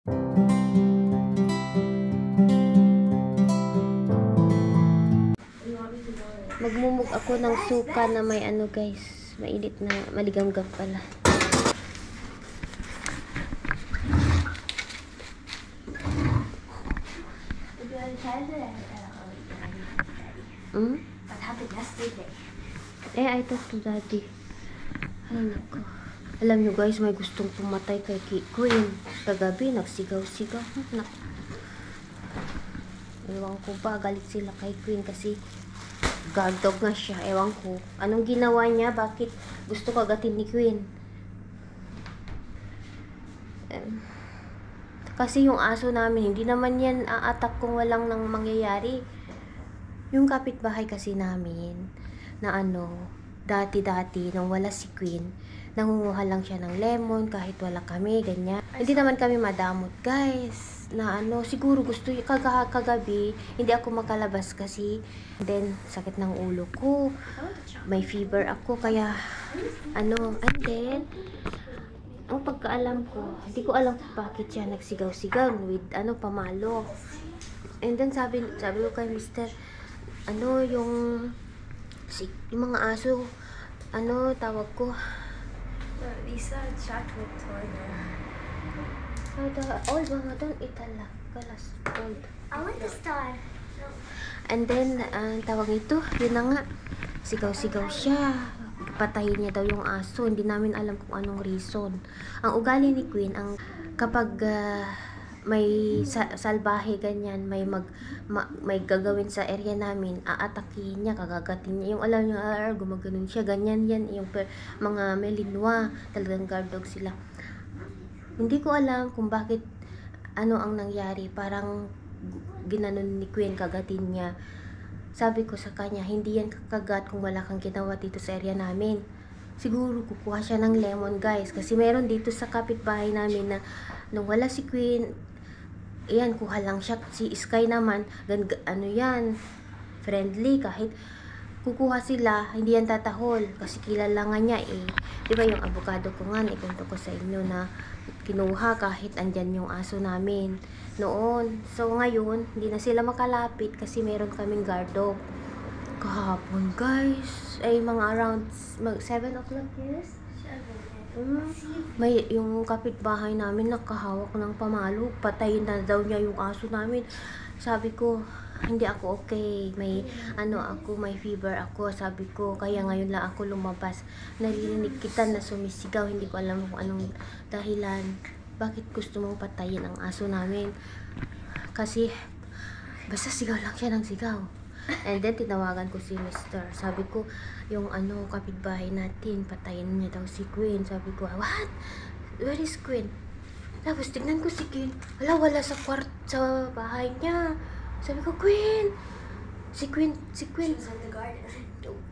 Magmumug ako ng suka na may ano guys, mainit na maligamgam pala. What happened yesterday? I talked to daddy. Ay nako. Alam nyo guys, may gustong pumatay kay Queen. Kagabi, nagsigaw-sigaw. Nako. Ewan ko ba, galit sila kay Queen kasi guard dog nga siya. Ewan ko. Anong ginawa niya? Bakit gusto kagatin ni Queen? Kasi yung aso namin, hindi naman yan aatak kung walang nang mangyayari. Yung kapitbahay kasi namin, na dati-dati, nung wala si Queen, nangunguha lang siya ng lemon kahit wala kami, ganyan. Hindi naman kami madamot, guys. Na siguro gusto kagabi, hindi ako makalabas kasi then sakit ng ulo ko. May fever ako kaya and then ang pagkaalam ko, hindi ko alam kung bakit siya nagsigaw-sigaw with pamalo. And then sabi ko kay Mr. yung mga aso, tawag ko. Lisa chat with Toya. Old mga doon, itala. Kalas, old. I want to start. And then, tawag ito, yun na nga. Sigaw-sigaw siya. Patayin niya daw yung aso. Hindi namin alam kung anong reason. Ang ugali ni Queen, kapag may salbahe ganyan, may gagawin sa area namin, aatakihin niya, kagagatin niya. Yung alam niya, gumaganon siya, ganyan yan. Yung mga Melinwa, talagang guard dog sila. Hindi ko alam kung bakit, ang nangyari. Parang ginanon ni Queen, kagatin niya. Sabi ko sa kanya, hindi yan kakagat kung wala kang ginawa dito sa area namin. Siguro kukuha siya ng lemon, guys. Kasi meron dito sa kapitbahay namin na nung wala si Queen, ayan, kuha lang siya. Si Sky naman, yan, friendly. Kahit kukuha sila, hindi yan tatahol. Kasi kilala nga niya Diba yung avocado ko nga, ikwento ko sa inyo na kinuha kahit andyan yung aso namin noon. So ngayon, hindi na sila makalapit kasi meron kaming guard dog. Kahapon guys, mga around 7 o'clock, yes? May yung kapitbahay namin nakahawak ng pamalo, patayin na daw niya yung aso namin. Sabi ko, hindi ako okay, may may fever ako. Sabi ko, kaya ngayon lang ako lumabas. Narinig kita na sumisigaw, hindi ko alam kung anong dahilan. Bakit gusto mong patayin ang aso namin? Kasi basta sigaw lang siya ng sigaw. And then tinawagan ko si Mr. Sabi ko, yung kapitbahay natin, patayin niya daw si Queen. Sabi ko, what? Where is Queen? Tapos tignan ko si Queen. Wala sa sa bahay niya. Sabi ko, Queen! Si Queen. She was in the garden.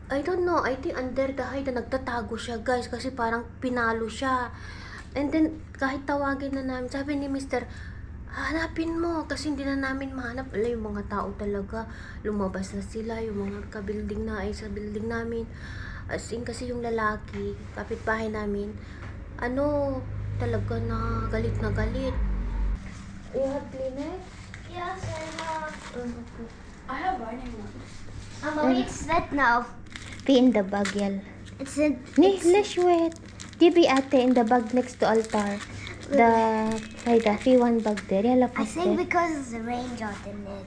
I don't know. I think under the height na nagtatago siya, guys. Kasi parang pinalo siya. And then, kahit tawagin na namin, sabi ni Mr. Hanapin mo. Kasi hindi na namin mahanap. Yung mga tao talaga, lumabas na sila. Yung mga ka-building na sa building namin. As in, kasi yung lalaki, kapitbahay namin, talaga na galit na galit. You have Kleenex? Yes, I have. I have running one. It's wet now. Be in the bag, yal. It's in. Less wet. Be ate in the bag next to altar. The one bag there. Yala I think there. because the rain got in it.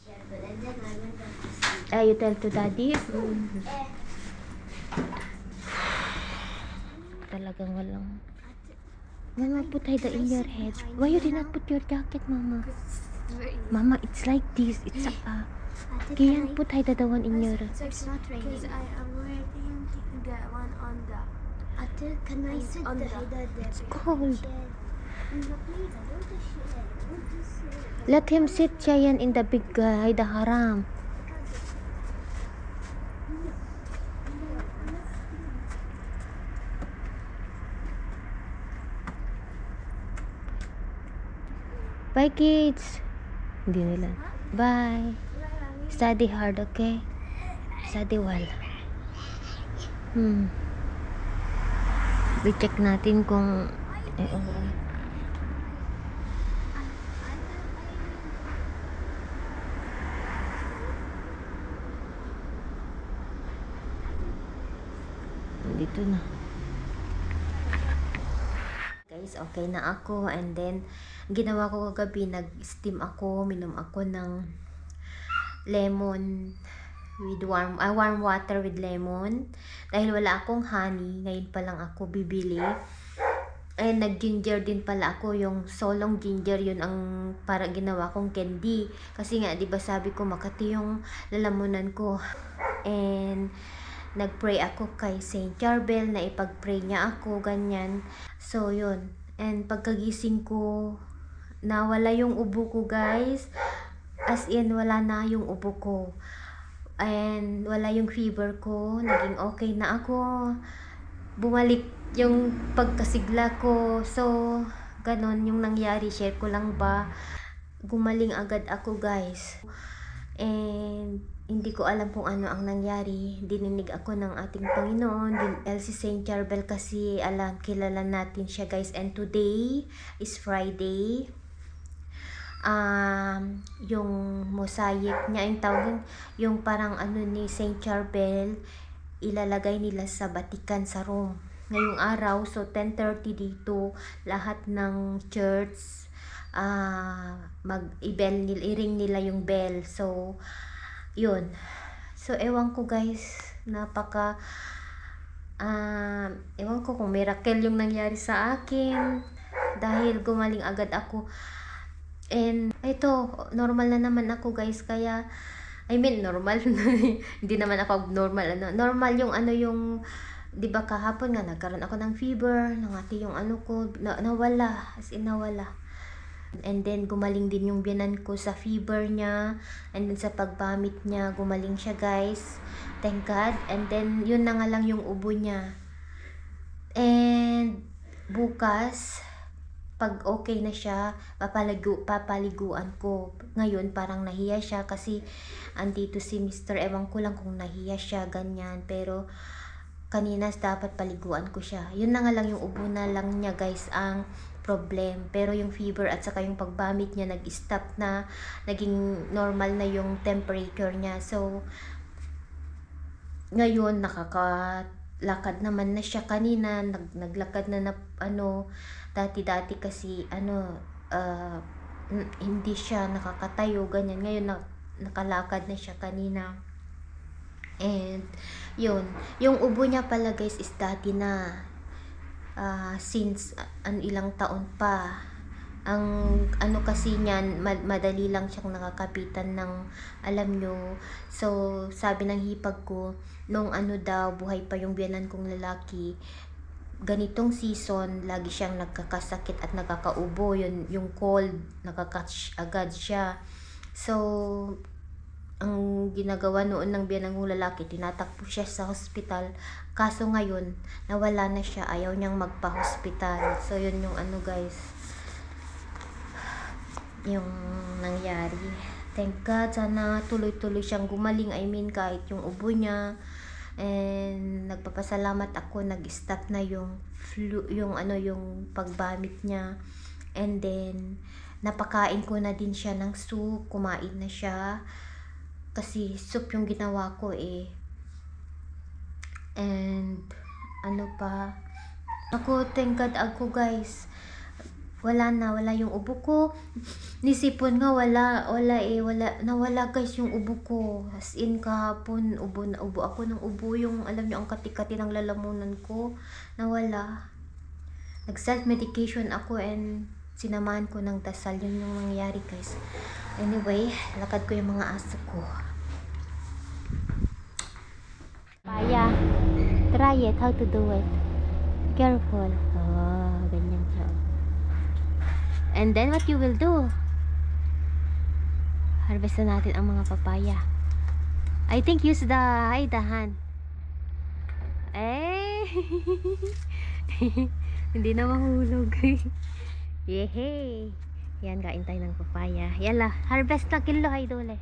Yeah, but and then I went up to see. You tell to daddy? Talagang walang. Mama, put Haida in your head. Why you did not put your jacket, Mama? Mama, it's like this. It's Kian, put Haida the one in your. It's not raining. Because I am waiting to get one on the. Ate, can I sit On the the- Haida there? It's cold. No, please, I want to sit. I want to sit. Let him sit siya yan in the big Haida haram. Bye, kids. Hindi nila. Bye. Study hard, okay? Study well. I-check natin kung Ito na. Guys, okay na ako. And then, ginawa ko kagabi, nag-steam ako, minom ako ng lemon with warm water with lemon. Dahil wala akong honey, ngayon pa lang ako bibili. And nag-ginger din pala ako, yung solong ginger, yun ang para ginawa kong candy. Kasi nga, di ba sabi ko, Makati yung lalamunan ko. And nag-pray ako kay Saint Charbel na ipag-pray niya ako, ganyan. So, yun. And pagkagising ko, nawala yung ubo ko, guys. As in, wala na yung ubo ko. And wala yung fever ko. Naging okay na ako. Bumalik yung pagkasigla ko. So, ganon yung nangyari. Share ko lang ba. Gumaling agad ako, guys. And hindi ko alam kung ano ang nangyari. Dininig ako ng ating Panginoon. Si Saint Charbel kasi kilala natin siya, guys. And today is Friday. Yung mosaic niya, yung tawag, yung parang ano ni Saint Charbel, ilalagay nila sa Vatican sa Rome ngayong araw. So 10:30 dito, lahat ng church i-ring nila yung bell. So yun. So ewan ko, guys, ewan ko kung miracle yung nangyari sa akin dahil gumaling agad ako. And ito, normal na naman ako, guys, kaya normal. Hindi naman ako abnormal, normal yung yung 'di ba kahapon nga nagkaroon ako ng fever, nangati yung ko, nawala, as in nawala. And then gumaling din yung biyanan ko sa fever niya, and then sa pagbamit niya gumaling siya, guys. Thank God. And then yun na nga lang yung ubo niya. And bukas pag okay na siya, papaliguan ko. Ngayon, parang nahiya siya kasi andito si Mr. Ewan ko lang kung nahiya siya, ganyan. Pero, kanina dapat paliguan ko siya. Yun na nga lang, yung ubo na lang niya, guys, ang problem. Pero yung fever at saka yung pagbamit niya, nag-stop na. Naging normal na yung temperature niya. So, ngayon, lakad naman na siya kanina, naglakad na dati kasi hindi siya nakakatayo, ganyan. Ngayon nakalakad na siya kanina. And yun, yung ubo niya pala, guys, is dati na since ilang taon pa. Ang kasi niyan, madali lang siyang nakakapitan ng, alam nyo. So sabi ng hipag ko, nung buhay pa yung biyanan kong lalaki, ganitong season, lagi siyang nagkakasakit at nakakaubo. Yung cold, nakakatch agad siya. So, ang ginagawa noon ng biyanan kong lalaki, tinatakbo siya sa hospital. Kaso ngayon, nawala na siya. Ayaw niyang magpa-hospital. So, yun yung guys, yung nangyari. Thank God, sana tuloy-tuloy siyang gumaling. Kahit yung ubo niya. And nagpapasalamat ako, nag-stop na yung yung pagbamit niya. And then napakain ko na din siya ng soup, kumain na siya kasi soup yung ginawa ko And pa ako, thank God ako, guys, wala yung ubo ko. Nisipon nga nawala, guys, yung ubo ko. As in, kahapon ubo ako ng ubo, yung alam nyo, ang kati-kati ng lalamunan ko nawala. Nag self medication ako and sinamahan ko ng dasal. Yun yung nangyari, guys. Anyway, lakad ko yung mga aso ko. Paya, try it, how to do it. Careful. Ganyan siya. And then what you will do, harvest na natin ang mga papaya. I think use the hand. Hindi na mahulog. Yehey. Yan, kain tayo ng papaya. Yala, harvest na kilo, idol.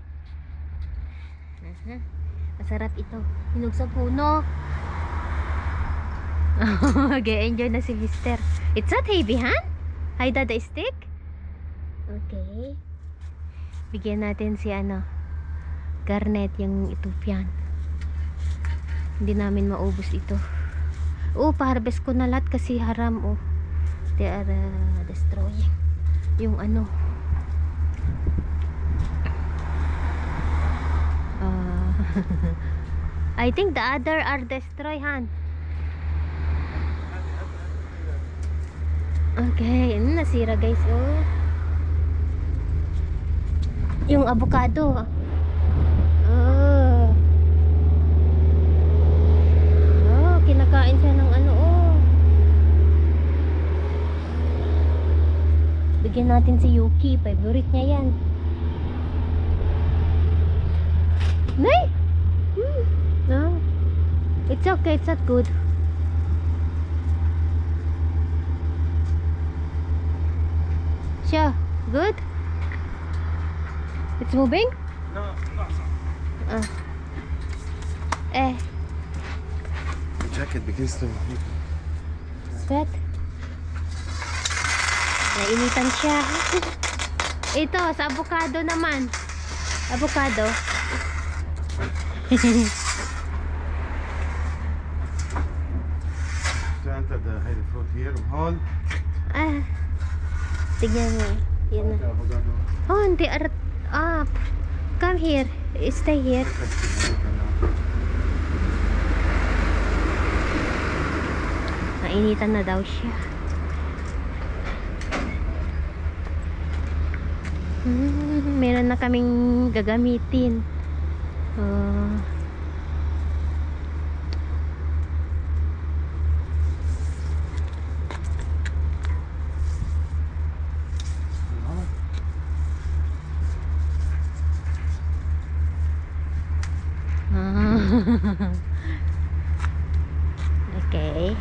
Masarap ito. Hinog sa puno. Mag-enjoy na si Mister. It's not heavy, huh? Hide the stick. Okay. Bigyan natin si Garnet, yung Ethiopian. Hindi namin maubos ito. Oh, pa-harvest ko na lahat kasi haram. Oh, they are destroying yung ano. I think the other are destroy, Han. Okay, nasira guys. Oh, yung avocado. Oh, kinakain siya ng ano. Oh, bigyan natin si Yuki, favorite niya yan. Nay! No, it's okay, it's not good. Siya, good? It's moving? No, not so. The jacket begins to Sweat. Nainitan siya. Ito, sa avocado naman. Avocado. to enter the heavy fruit here. Hon. Tignan mo. Yan na. Avocado. Oh, they are up. Come here. Stay here. Nainitan na daw siya. Meron na kaming gagamitin. Okay.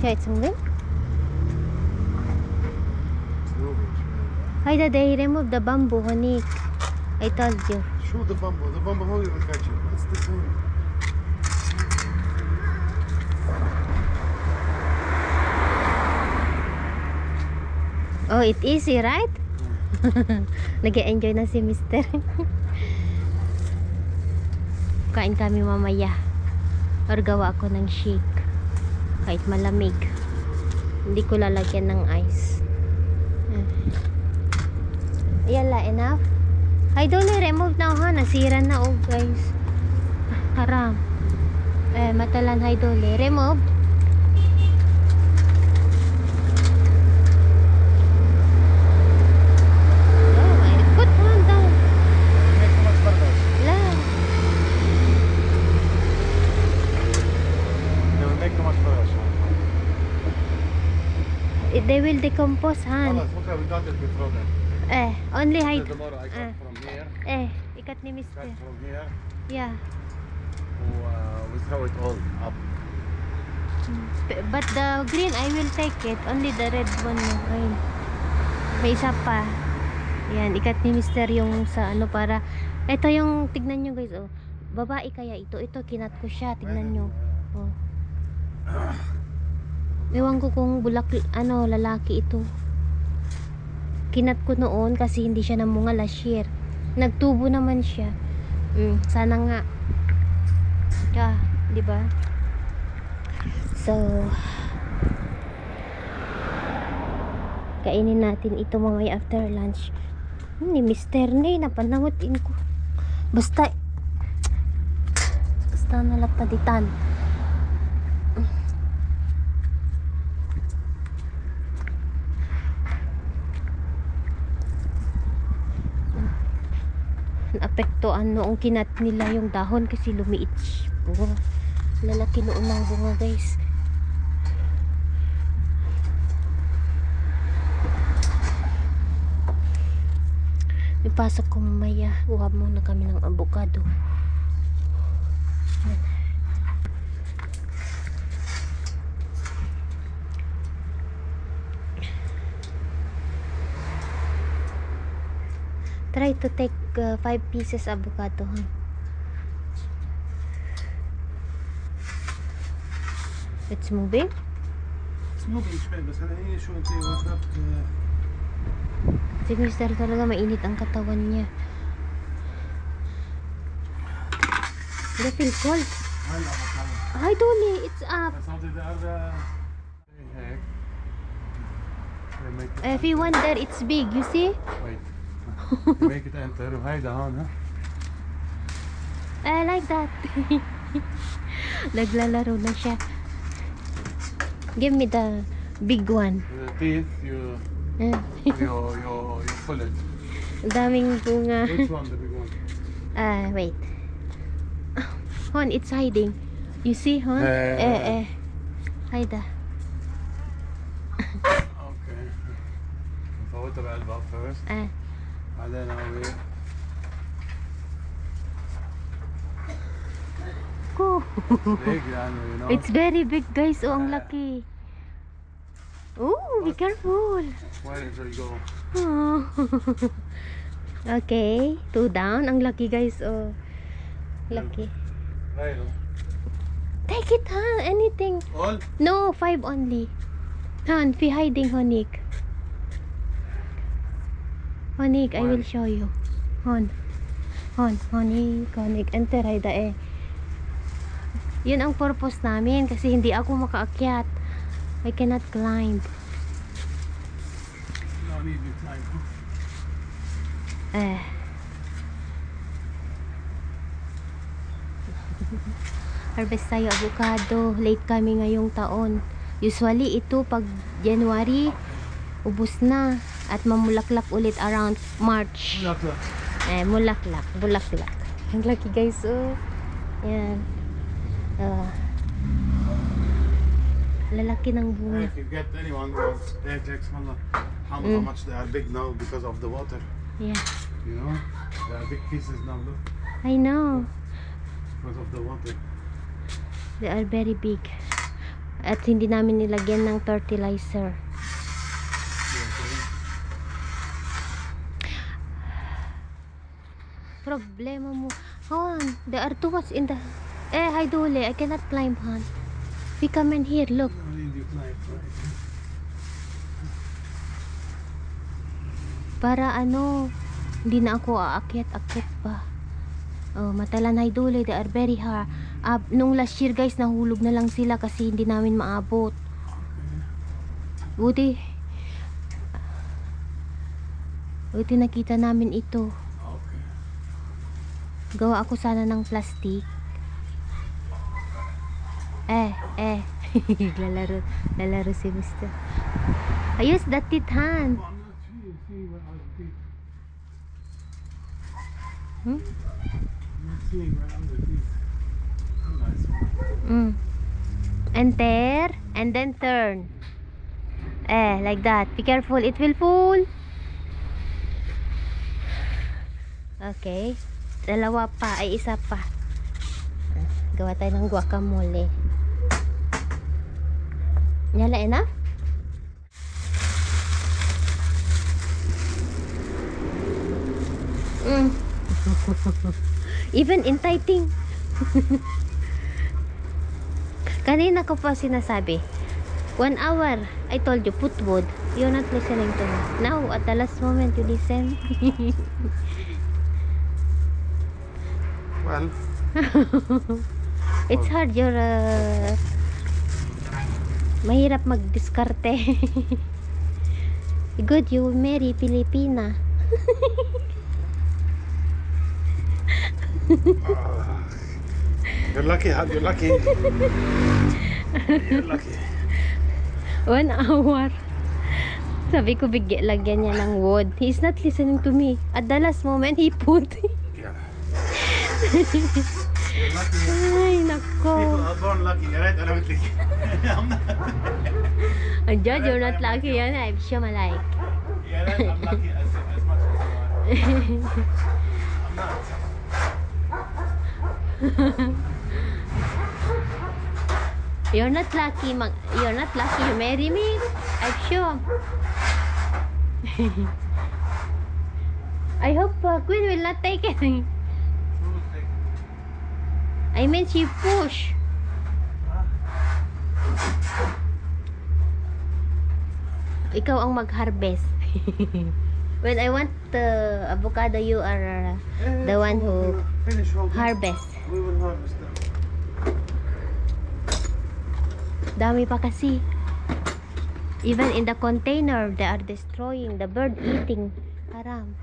Siya, it's moving? Why did they remove the bamboo, Honik? I told you. Show the bamboo. The bamboo hole will catch you. It's the same. Oh, it easy, right? Nag-enjoy na si Mister. Kain kami mamaya. Or gawa ako ng shake. Kahit malamig. Hindi ko lalagyan ng ice. Yala, enough? I don't remove now, ha? Nasira na, oh, guys. Haram. Matalan, haidole. Remove. They will decompose, Han. We got it before then. Only hide. Tomorrow I cut from here. Ikat ni Mister. Cut from here. Yeah. We throw it all up. But the green, I will take it. Only the red one. Ayun. May isa pa. Yan, ikat ni Mister yung sa ano para. Ito yung, tignan nyo guys, oh. Babae kaya ito. Ito, kinat ko siya. Tignan nyo. Oh. Ewan ko kung lalaki ito. Kinat ko noon kasi hindi siya namunga last year. Nagtubo naman siya. Sana nga. Di ba? So, kainin natin ito mamaya after lunch. Ni Mr. Ney, napanangutin ko. Basta nalapaditan. Naapektuan noong kinat nila yung dahon kasi lumiit. Lalaki noon ng bunga, guys. Ipasok ko mamaya. Uha muna kami ng avocado. Try to take 5 pieces avocado, huh? It's moving? It's moving شوي بس أنا هي شو أنت وقفت. Si Mister talaga mainit ang katawan niya. They feel cold. هلا بطلع. هاي دولي, it's up. بس هذا ده هيك. They make it في one there, it's big, you see? wait. They make it enter. وهيدا هون ها. I like that. Naglalaro na siya. Give me the big one. The teeth you pull it. Daming bunga. Which one the big one? Wait. Hon, it's hiding. You see, Hon? Hayda. Okay. نفوتها بقلبها first. بعدين ناوي. Cool. Big يعني, you know. It's very big, guys. Oh, ang laki. Oh, be careful. Where did you go? Oh. Okay, 2 down. Ang laki, guys. Oh, laki. Right. Take it, huh? Anything. All? No, 5 only. Han, fi hiding, Honik. Honik, I will show you. Honik. Enter, hayda eh. Yun ang purpose namin kasi hindi ako makaakyat. I cannot climb. No need to climb. Harvest tayo avocado. Late kami ngayong taon. Usually ito pag January ubos na at mamulaklak ulit around March. Bulaklak. Ang laki, guys. Oh. Yan. Lalaki ng bunga. If you get anyone those Ajax, how much they are big now because of the water. Yeah. You know, they are big pieces now. Look, I know. because of the water. They are very big. At hindi namin nilagyan ng fertilizer. Problema mo. Han, there are too much in the... hi Dole, I cannot climb, Han. We come in here, look. No need to climb, right? Para hindi na ako aakyat pa. Oh, matalan ay Dole, they are very hard. Nung last year, guys, nahulog na lang sila kasi hindi namin maabot. Buti nakita namin ito. Okay. Gawa ako sana ng plastic. Lalaro si Mr. Ayos, that it, Han. Well, I'm not sure. See where are the teeth? Hmm? I'm not seeing where are the teeth. Nice one. Enter and then turn. Like that. Be careful, it will fall. Okay. Dalawa pa, ay isa pa. Gawa tayo ng guacamole. Nyala enough? Even enticing. Kanina ko pa sinasabi 1 hour, I told you, put wood. You're not listening to me. Now, at the last moment, you listen. Well, It's hard, you're mahirap magdiskarte. Good, you marry Pilipina. you're lucky, Hal. You're lucky. You're lucky. 1 hour. Sabi ko lagyan niya ng wood. He's not listening to me. At the last moment, he put. Yeah. You're lucky. Ay, People nako. are born lucky, right? I don't think. I'm not. Andiyan, you're not lucky yan. I'm sure malike. Yeah, right? I'm lucky as much as you are. I'm not. You're not lucky. You're not lucky. You marry me. I'm sure. I hope Queen will not take it. I mean, she push. Ikaw ang mag-harvest. When I want the avocado, you are the one who Finish all this. harvest. We will harvest them. Dami pa kasi. Even in the container, they are destroying. The bird eating. Haram.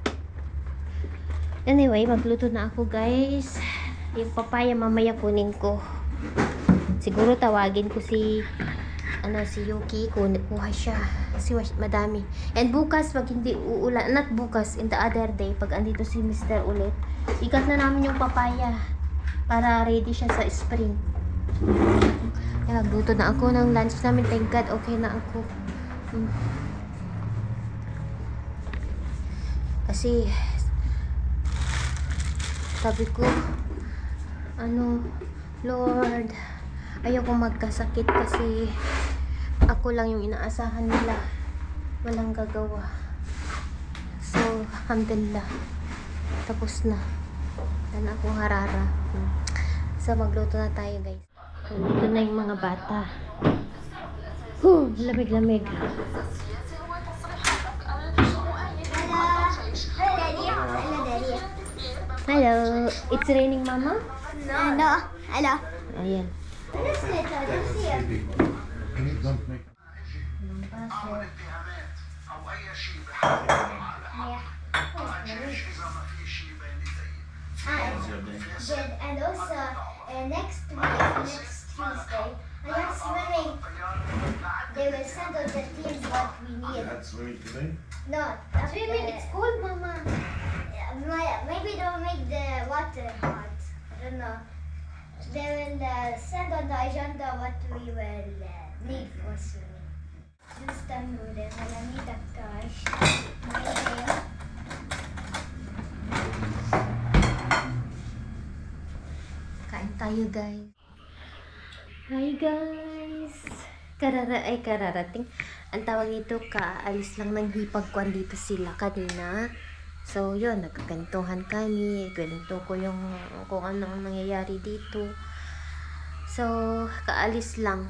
Anyway, magluto na ako guys. Yung papaya mamaya kunin ko. Siguro tawagin ko si Yuki, kuha siya kasi madami. And bukas pag hindi uulan, not bukas, in the other day pag andito si Mr. ulit, ikat na namin yung papaya para ready siya sa spring. Kaya nagluto na ako ng lunch namin, thank God okay na ako. Kasi sabi ko Lord, ayoko magkasakit kasi ako lang yung inaasahan nila, walang gagawa. So alhamdulillah tapos na, wala akong harara. So magluto na tayo guys. Dito na yung mga bata. Lamig-lamig. Hello, it's raining mama? No. Hello. Ayan. Don't make. And also next Tuesday, I am swimming. They will send us the teams what we need. That's swimming today. No, Swimming, it's cold mama. maybe they will make the water hot. I don't know. They will send on the agenda what we will need for swimming. Just noodle, malamig at gosh. Kain tayo guys. Hi guys. Kararating. Ang tawag nito, kaalis lang ng hipagkuan dito sila kanina. So yun, nagkakantuhan kami. Ganito ko yung kung anong nangyayari dito. So kaalis lang.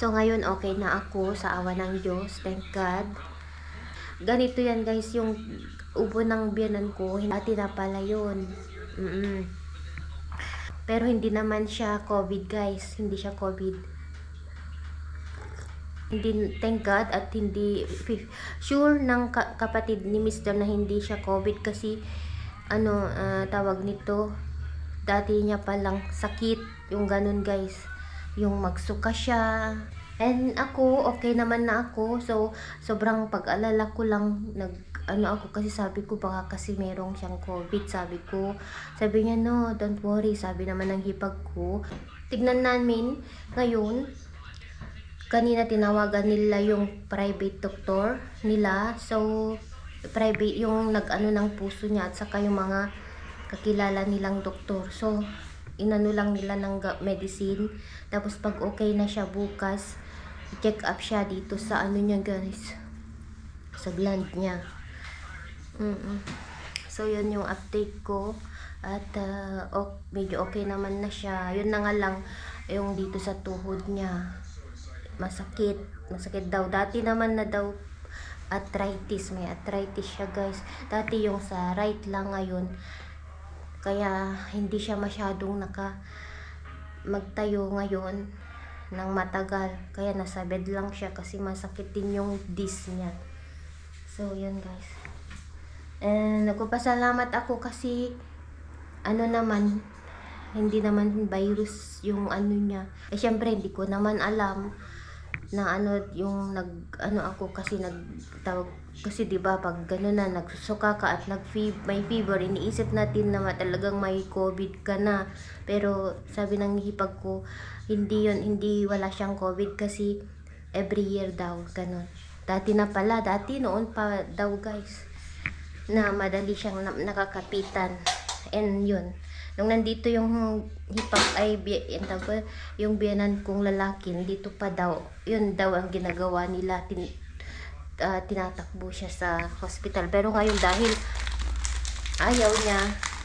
So ngayon okay na ako sa awa ng Diyos, thank God. Ganito yan guys, yung ubo ng biyanan ko, dati na pala yun. Pero hindi naman siya COVID guys, hindi siya COVID. Hindi, thank God, at hindi sure ng kapatid ni Mr. na hindi siya COVID kasi tawag nito, dati niya palang sakit, yung ganun guys. Yung magsuka siya. And ako, okay naman na ako. So, sobrang pag-alala ko lang, ako kasi sabi ko, baka kasi merong siyang COVID, sabi ko. Sabi niya, no, don't worry, sabi naman ng hipag ko. Tignan namin, ngayon, kanina tinawagan nila yung private doctor nila. So, private, yung ng puso niya, at saka yung mga kakilala nilang doktor. So, inano lang nila ng medicine. Tapos pag okay na siya bukas, check up siya dito sa niya guys, sa gland niya. So yun yung update ko. At medyo okay naman na siya. Yun na nga lang, yung dito sa tuhod niya, masakit daw. Dati naman na daw arthritis, may arthritis siya guys. Dati yung sa right lang, ngayon kaya hindi siya masyadong magtayo ngayon ng matagal. Kaya nasa bed lang siya kasi masakit din yung disc niya. So, yun guys. And nagpapasalamat ako kasi hindi naman virus yung niya. Syempre hindi ko naman alam na yung ako kasi nagtawag kasi 'di ba pag gano'n na nagsusuka ka at may fever, iniisip natin na talagang may COVID ka na. Pero sabi ng hipag ko, hindi wala siyang COVID kasi every year daw gano'n. Dati noon pa daw guys na madali siyang nakakapitan. And yun, nung nandito yung hipag yung biyanan kong lalaki, dito pa daw, yun daw ang ginagawa nila, tinatakbo siya sa hospital. Pero ngayon dahil ayaw niya,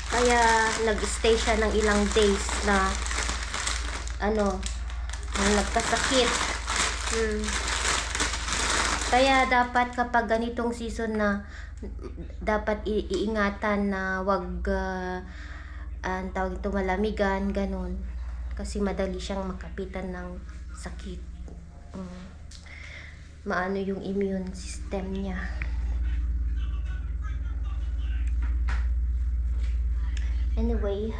kaya nag-stay siya ng ilang days na nagkasakit. Kaya dapat kapag ganitong season na dapat iingatan na wag ang tawag ito malamigan, ganun. Kasi madali siyang makapitan ng sakit. Maano yung immune system niya. Anyway,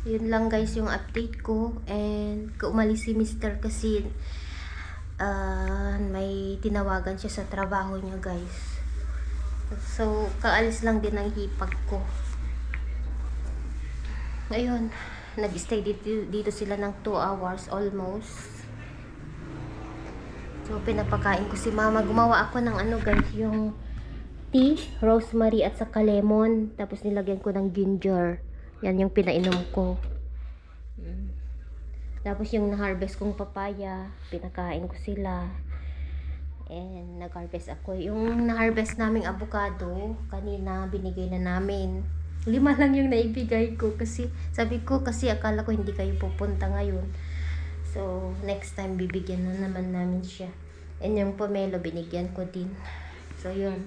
yun lang guys yung update ko. And umalis si Mr. kasi may tinawagan siya sa trabaho niya guys. So kaalis lang din ang hipag ko. Ayun, nag-stay dito sila ng 2 hours almost. So pinapakain ko si mama. Gumawa ako ng ano guys, yung tea, rosemary at saka lemon. Tapos nilagyan ko ng ginger. Yan yung pinainom ko. Tapos yung na-harvest kong papaya, pinakain ko sila. And nag-harvest ako. Yung na-harvest naming avocado, kanina binigay na namin. 5 lang yung naibigay ko. Kasi sabi ko, kasi akala ko hindi kayo pupunta ngayon. So next time bibigyan na naman namin siya. And yung pomelo binigyan ko din. So yun.